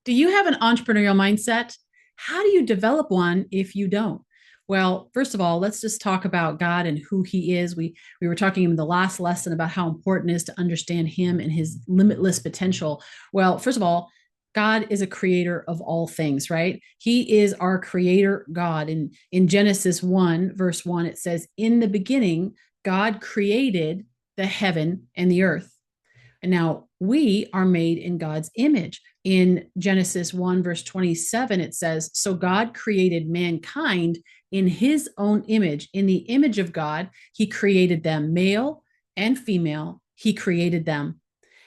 Do you have an entrepreneurial mindset? How do you develop one if you don't? Well, first of all, let's just talk about God and who he is. We were talking in the last lesson about how important it is to understand him and his limitless potential. Well, first of all, God is a creator of all things, right? He is our creator God. In Genesis 1, verse 1, it says, "In the beginning, God created the heaven and the earth." And now we are made in God's image. In Genesis 1, verse 27, it says, "So God created mankind in his own image. In the image of God, he created them, male and female, he created them."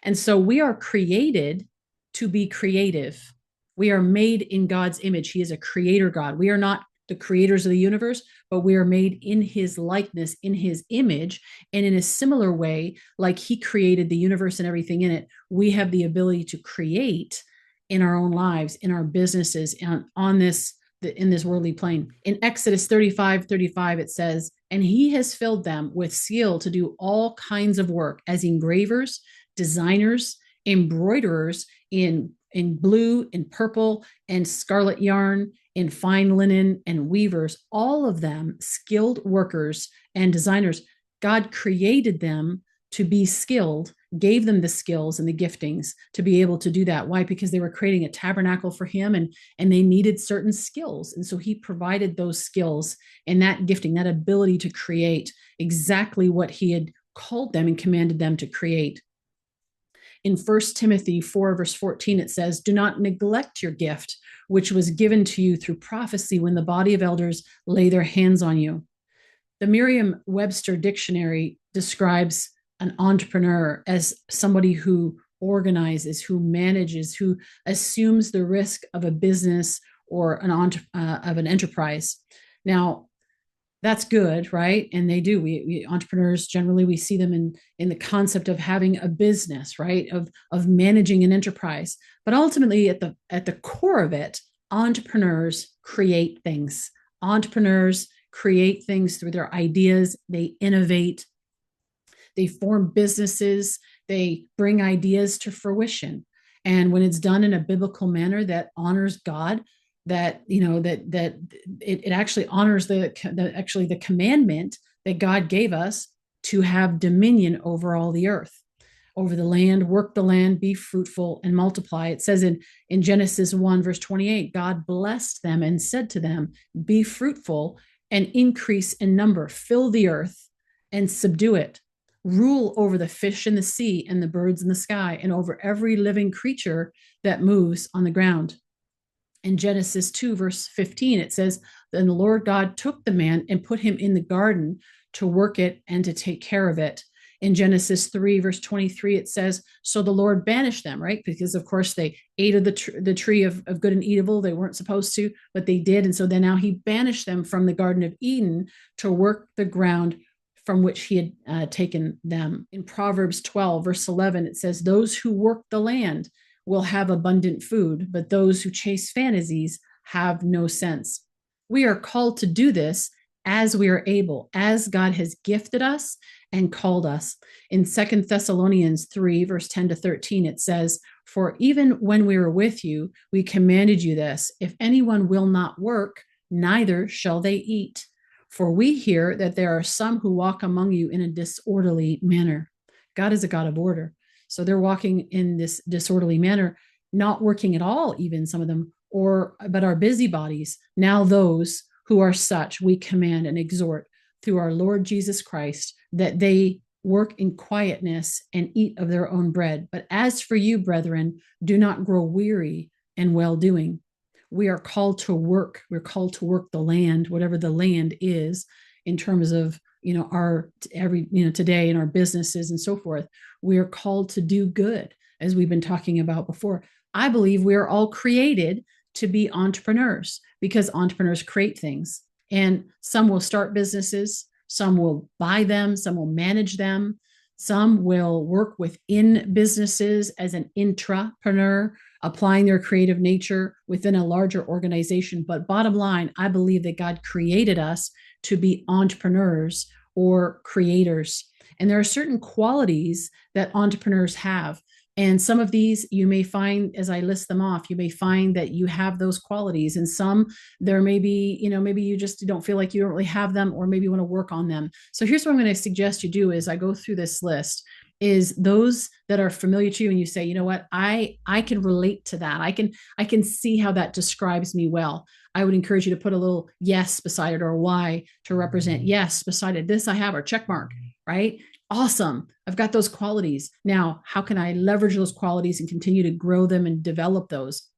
And so we are created to be creative. We are made in God's image. He is a creator God. We are not the creators of the universe, but we are made in his likeness, in his image. And in a similar way, like he created the universe and everything in it, we have the ability to create in our own lives, in our businesses, on this in this worldly plane. In Exodus 35:35, it says, "And he has filled them with skill to do all kinds of work as engravers, designers, embroiderers in blue, in purple, and scarlet yarn, in fine linen, and weavers, all of them skilled workers and designers." God created them to be skilled, gave them the skills and the giftings to be able to do that. Why? Because they were creating a tabernacle for him, and they needed certain skills. And so he provided those skills and that gifting, that ability to create exactly what he had called them and commanded them to create. In 1 Timothy 4, verse 14, it says, "Do not neglect your gift, which was given to you through prophecy when the body of elders lay their hands on you." The Merriam-Webster dictionary describes an entrepreneur as somebody who organizes, who manages, who assumes the risk of a business or of an enterprise. Now, that's good, right? And they do. We entrepreneurs generally we see them in the concept of having a business, right? Of managing an enterprise. But ultimately, at the core of it, entrepreneurs create things. Entrepreneurs create things through their ideas. They innovate. They form businesses. They bring ideas to fruition. And when it's done in a biblical manner that honors God, that it actually honors the commandment that God gave us to have dominion over all the earth, over the land, work the land, be fruitful and multiply. It says in Genesis 1, verse 28, God blessed them and said to them, "Be fruitful and increase in number, fill the earth and subdue it. Rule over the fish in the sea and the birds in the sky, and over every living creature that moves on the ground." In Genesis 2, verse 15, it says, "Then the Lord God took the man and put him in the garden to work it and to take care of it." In Genesis 3, verse 23, it says, "So the Lord banished them," right? Because, of course, they ate of the tree of good and evil. They weren't supposed to, but they did. And so then now he banished them from the Garden of Eden to work the ground from which he had taken them. In Proverbs 12, verse 11, it says, "Those who work the land will have abundant food, but those who chase fantasies have no sense." We are called to do this as we are able, as God has gifted us and called us. In 2 Thessalonians 3, verse 10 to 13, it says, "For even when we were with you, we commanded you this: if anyone will not work, neither shall they eat. For we hear that there are some who walk among you in a disorderly manner." God is a God of order. So they're walking in this disorderly manner, not working at all, even some of them, but are busybodies. Now those who are such, we command and exhort through our Lord Jesus Christ that they work in quietness and eat of their own bread. But as for you, brethren, do not grow weary in well-doing. We are called to work. We're called to work the land, whatever the land is, in terms of our today in our businesses and so forth. We are called to do good, as we've been talking about before. I believe we are all created to be entrepreneurs because entrepreneurs create things, and some will start businesses, some will buy them, some will manage them, some will work within businesses as an intrapreneur, applying their creative nature within a larger organization. But bottom line, I believe that God created us to be entrepreneurs or creators. And there are certain qualities that entrepreneurs have. And some of these you may find, as I list them off, you may find that you have those qualities. And some, there may be, maybe you just don't feel like you don't really have them, or maybe you want to work on them. So here's what I'm going to suggest you do as I go through this list, is those that are familiar to you and you say, you know what, I can relate to that. I can see how that describes me well. I would encourage you to put a little yes beside it, or Y to represent yes beside it. This I have, or check mark, right? Awesome. I've got those qualities. Now, how can I leverage those qualities and continue to grow them and develop those?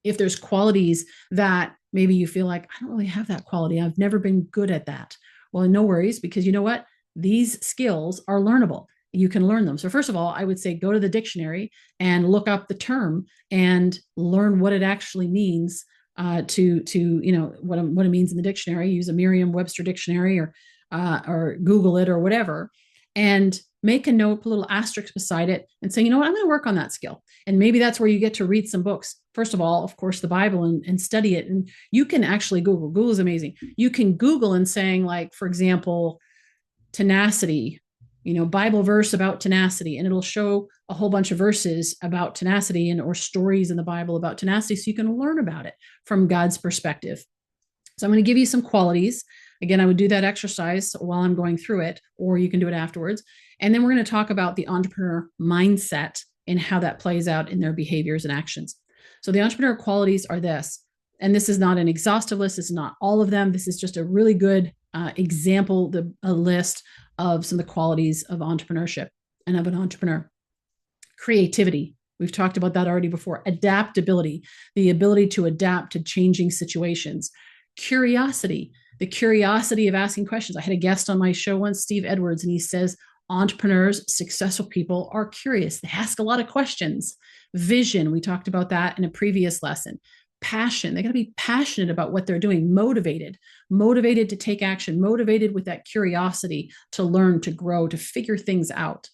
If there's qualities that maybe you feel like, I don't really have that quality, I've never been good at that. Well, no worries, because you know what? These skills are learnable. You can learn them. So first of all, I would say go to the dictionary and look up the term and learn what it actually means, to what it means in the dictionary. Use a Merriam-Webster dictionary, or Google it or whatever, and make a note, put a little asterisk beside it, and say, you know what, I'm going to work on that skill. And maybe that's where you get to read some books. First of all, of course, the Bible, and study it. And you can actually Google is amazing. You can Google and saying, like, for example, tenacity, Bible verse about tenacity, and it'll show a whole bunch of verses about tenacity, and or stories in the Bible about tenacity, so you can learn about it from God's perspective. So I'm going to give you some qualities. Again, I would do that exercise while I'm going through it, or you can do it afterwards. And then we're going to talk about the entrepreneur mindset and how that plays out in their behaviors and actions. So the entrepreneur qualities are this, and this is not an exhaustive list. This is not all of them. This is just a really good example, a list of some of the qualities of entrepreneurship and of an entrepreneur. Creativity. We've talked about that already before. Adaptability, the ability to adapt to changing situations. Curiosity, the curiosity of asking questions. I had a guest on my show once, Steve Edwards, and he says entrepreneurs, successful people, are curious. They ask a lot of questions. Vision, we talked about that in a previous lesson. Passion, they got to be passionate about what they're doing, motivated to take action, motivated with that curiosity to learn, to grow, to figure things out.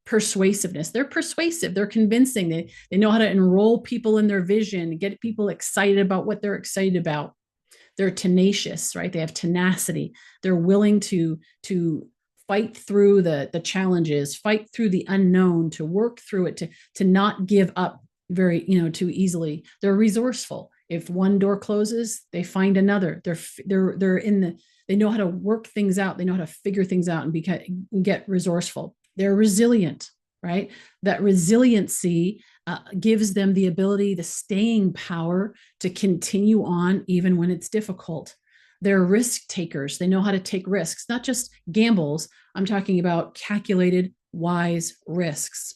Persuasiveness, they're persuasive, they're convincing, they know how to enroll people in their vision, get people excited about what they're excited about. They're tenacious, right? They have tenacity. They're willing to fight through the challenges, fight through the unknown, to work through it, to not give up very, too easily. They're resourceful. If one door closes, they find another. They know how to work things out. They know how to figure things out and get resourceful. They're resilient, right? That resiliency gives them the ability, the staying power to continue on even when it's difficult. They're risk takers. They know how to take risks, not just gambles. I'm talking about calculated, wise risks.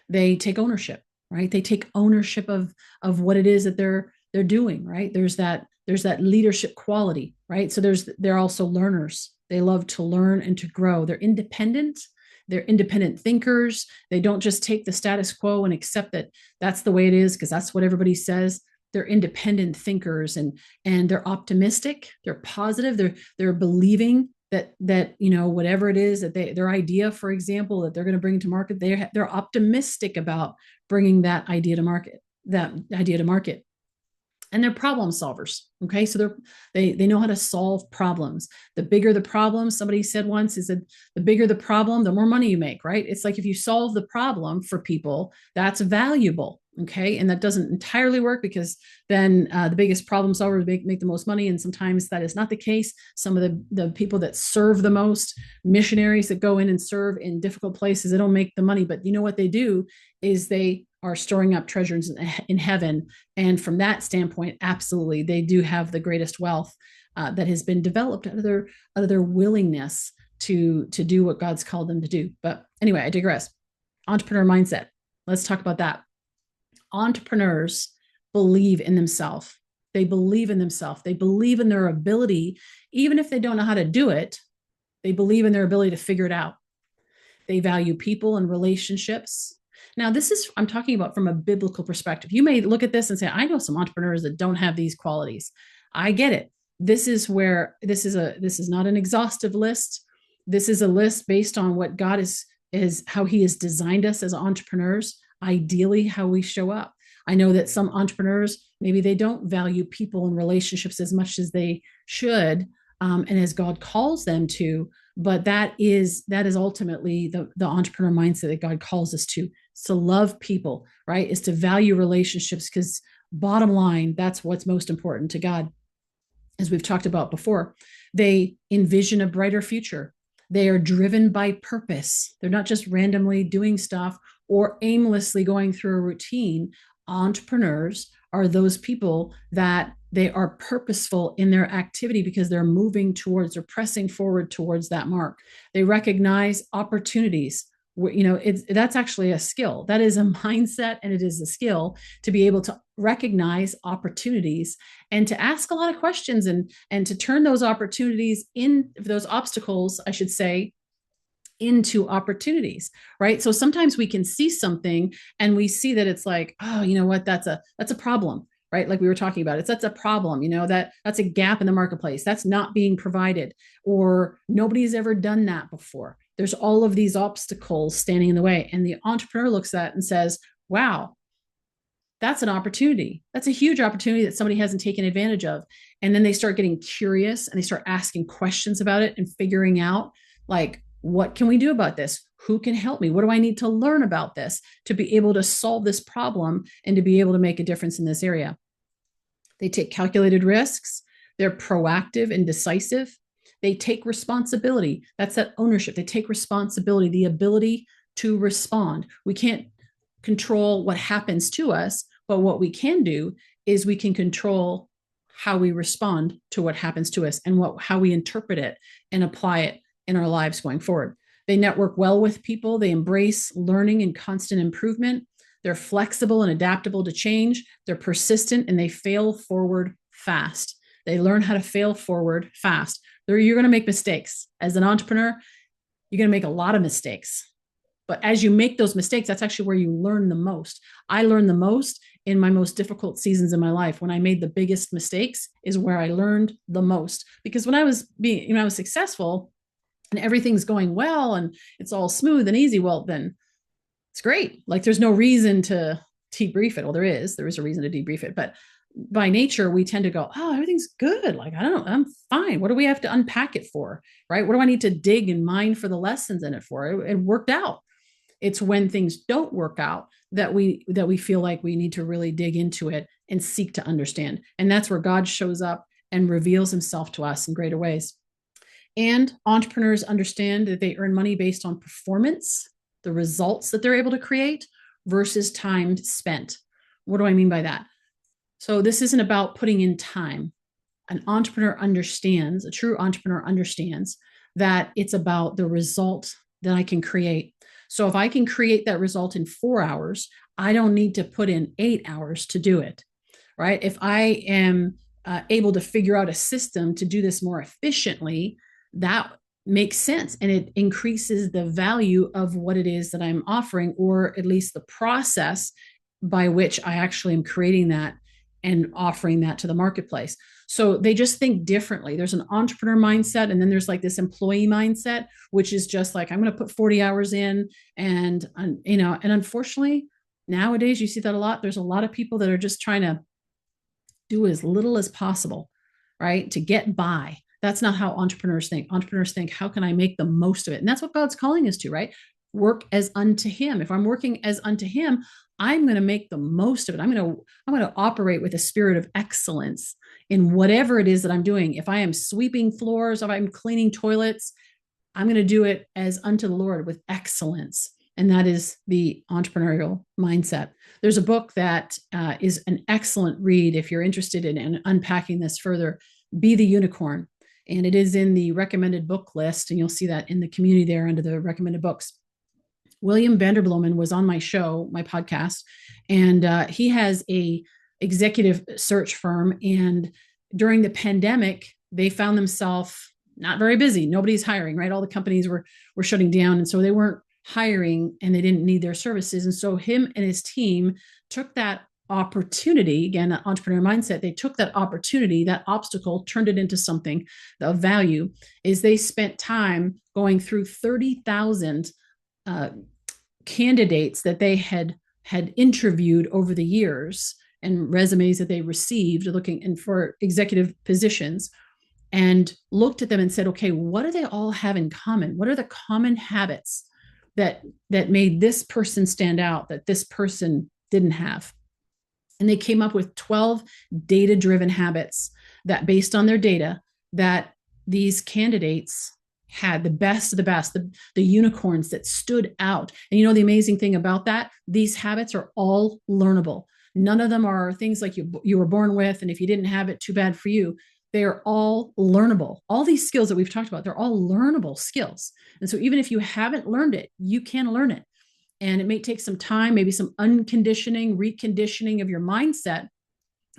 They take ownership, right? They take ownership of what it is that they're doing, right? There's that leadership quality, right? So they're also learners. They love to learn and to grow. They're independent. They're independent thinkers. They don't just take the status quo and accept that that's the way it is because that's what everybody says. They're independent thinkers, and they're optimistic. They're positive. They're believing that whatever it is that their idea, for example, that they're going to bring to market, they're optimistic about bringing that idea to market. And they're problem solvers. Okay, so they know how to solve problems. The bigger the problem, somebody said once, is that the bigger the problem, the more money you make, right? It's like if you solve the problem for people, that's valuable. Okay, and that doesn't entirely work because then the biggest problem solvers make the most money, and sometimes that is not the case. Some of the people that serve the most, missionaries that go in and serve in difficult places, they don't make the money, but you know what they do is they are storing up treasures in heaven. And from that standpoint, absolutely, they do have the greatest wealth that has been developed out of their willingness to do what God's called them to do. But anyway, I digress. Entrepreneur mindset. Let's talk about that. Entrepreneurs believe in themselves. They believe in themselves. They believe in their ability, even if they don't know how to do it. They believe in their ability to figure it out. They value people and relationships. Now, I'm talking about from a biblical perspective. You may look at this and say, I know some entrepreneurs that don't have these qualities. I get it. This is not an exhaustive list. This is a list based on what God is how he has designed us as entrepreneurs, ideally how we show up. I know that some entrepreneurs, maybe they don't value people and relationships as much as they should, and as God calls them to, but that is ultimately the entrepreneur mindset that God calls us to It's to love people, right? Is to value relationships, because bottom line, that's what's most important to God. As we've talked about before, they envision a brighter future. They are driven by purpose. They're not just randomly doing stuff or aimlessly going through a routine. Entrepreneurs are those people that they are purposeful in their activity because they're moving towards or pressing forward towards that mark. They recognize opportunities. That's actually a skill. That is a mindset, and it is a skill to be able to recognize opportunities and to ask a lot of questions, and to turn those opportunities, in those obstacles, I should say, into opportunities, right? So sometimes we can see something and we see that it's like, oh, you know what, that's a problem, right? Like we were talking about, that's a problem, that's a gap in the marketplace, that's not being provided, or nobody's ever done that before. There's all of these obstacles standing in the way, and the entrepreneur looks at it and says, wow, that's an opportunity. That's a huge opportunity that somebody hasn't taken advantage of. And then they start getting curious and they start asking questions about it and figuring out, like, what can we do about this? Who can help me? What do I need to learn about this to be able to solve this problem and to be able to make a difference in this area? They take calculated risks. They're proactive and decisive. They take responsibility. That's that ownership. They take responsibility, the ability to respond. We can't control what happens to us, but what we can do is we can control how we respond to what happens to us, and how we interpret it and apply it in our lives going forward. They network well with people. They embrace learning and constant improvement. They're flexible and adaptable to change. They're persistent, and they fail forward fast. They learn how to fail forward fast. You're going to make mistakes. As an entrepreneur, you're going to make a lot of mistakes. But as you make those mistakes, that's actually where you learn the most. I learned the most in my most difficult seasons in my life. When I made the biggest mistakes is where I learned the most. Because when I was successful and everything's going well and it's all smooth and easy, well, then it's great. Like, there's no reason to debrief it. Well, there is a reason to debrief it. But by nature, we tend to go, oh, everything's good. Like, I don't know, I'm fine. What do we have to unpack it for? Right? What do I need to dig and mine for the lessons in it for? It worked out. It's when things don't work out that we feel like we need to really dig into it and seek to understand. And that's where God shows up and reveals himself to us in greater ways. And entrepreneurs understand that they earn money based on performance, the results that they're able to create, versus time spent. What do I mean by that? So this isn't about putting in time. A true entrepreneur understands that it's about the result that I can create. So if I can create that result in 4 hours, I don't need to put in 8 hours to do it, right? If I am able to figure out a system to do this more efficiently, that makes sense. And it increases the value of what it is that I'm offering, or at least the process by which I actually am creating that and offering that to the marketplace. So they just think differently. There's an entrepreneur mindset, and then there's like this employee mindset, which is just like, I'm going to put 40 hours in. And unfortunately, nowadays you see that a lot. There's a lot of people that are just trying to do as little as possible, right? To get by. That's not how entrepreneurs think. Entrepreneurs think, how can I make the most of it? And that's what God's calling us to, right? Work as unto him. If I'm working as unto him, I'm going to make the most of it. I'm going to operate with a spirit of excellence in whatever it is that I'm doing. If I am sweeping floors, if I'm cleaning toilets, I'm going to do it as unto the Lord with excellence. And that is the entrepreneurial mindset. There's a book that is an excellent read if you're interested in unpacking this further, Be the Unicorn. And it is in the recommended book list, and you'll see that in the community there under the recommended books. William Vanderbloemen was on my show, my podcast, and he has a executive search firm. And during the pandemic, they found themselves not very busy. Nobody's hiring, right? All the companies were shutting down, and so they weren't hiring, and they didn't need their services. And so him and his team took that opportunity, again, that entrepreneur mindset, they took that opportunity, that obstacle, turned it into something of value. Is they spent time going through 30,000 candidates that they had interviewed over the years, and resumes that they received looking for executive positions, and looked at them and said, okay, what do they all have in common? What are the common habits? that made this person stand out that this person didn't have. And they came up with 12 data-driven habits that, based on their data, that these candidates had, the best of the best, the unicorns that stood out. And you know, the amazing thing about that, these habits are all learnable. None of them are things like you were born with, and if you didn't have it, too bad for you. They are all learnable. All these skills that we've talked about, they're all learnable skills. And so even if you haven't learned it, you can learn it. And it may take some time, maybe some unconditioning, reconditioning of your mindset,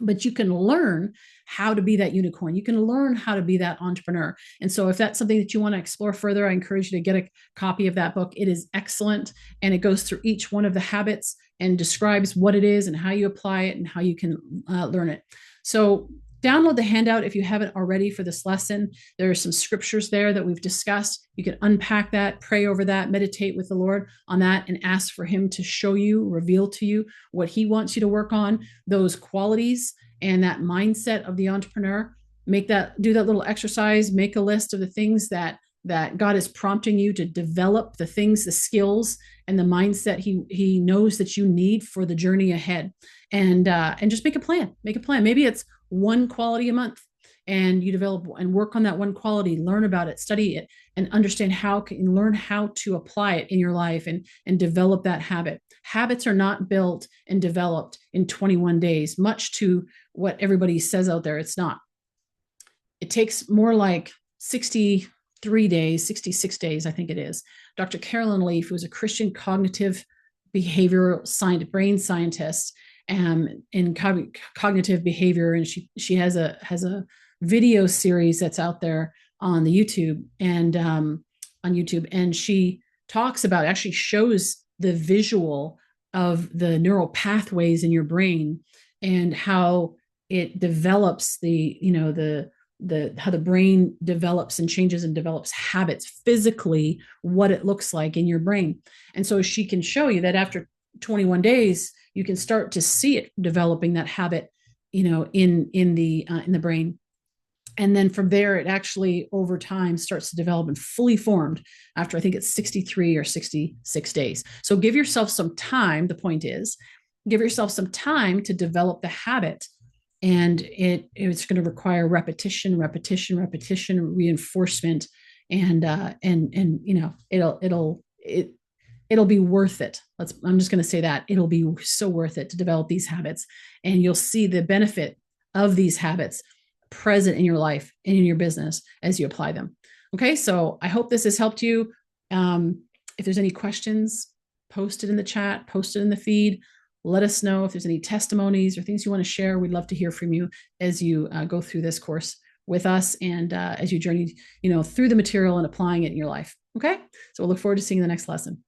but you can learn how to be that unicorn. You can learn how to be that entrepreneur. And so if that's something that you want to explore further, I encourage you to get a copy of that book. It is excellent. And it goes through each one of the habits and describes what it is and how you apply it and how you can learn it. So download the handout if you haven't already for this lesson. There are some scriptures there that we've discussed. You can unpack that, pray over that, meditate with the Lord on that, and ask for him to show you, reveal to you what he wants you to work on, those qualities and that mindset of the entrepreneur. Do that little exercise, make a list of the things that God is prompting you to develop, the things, the skills, and the mindset he knows that you need for the journey ahead. And just make a plan. Make a plan. Maybe it's one quality a month, and you develop and work on that one quality, learn about it, study it, and understand learn how to apply it in your life and develop that habit. Habits are not built and developed in 21 days, much to what everybody says out there. It's not. It takes more like 63 days, 66 days, I think it is. Dr. Carolyn Leaf, who was a Christian cognitive behavioral science, brain scientist, in cognitive behavior, and she has a video series that's out there on the YouTube and she talks about, actually shows the visual of the neural pathways in your brain and how it develops how the brain develops and changes and develops habits physically, what it looks like in your brain. And so she can show you that after 21 days, you can start to see it developing that habit, in the brain. And then from there, it actually over time starts to develop and fully formed after, I think it's 63 or 66 days. So give yourself some time. The point is, give yourself some time to develop the habit. And it's going to require repetition, reinforcement, and it'll be worth it. I'm just going to say that it'll be so worth it to develop these habits, and you'll see the benefit of these habits present in your life and in your business as you apply them. Okay, so I hope this has helped you. If there's any questions, post it in the chat, post it in the feed. Let us know if there's any testimonies or things you want to share. We'd love to hear from you as you go through this course with us, and as you journey, through the material and applying it in your life. Okay, so we'll look forward to seeing the next lesson.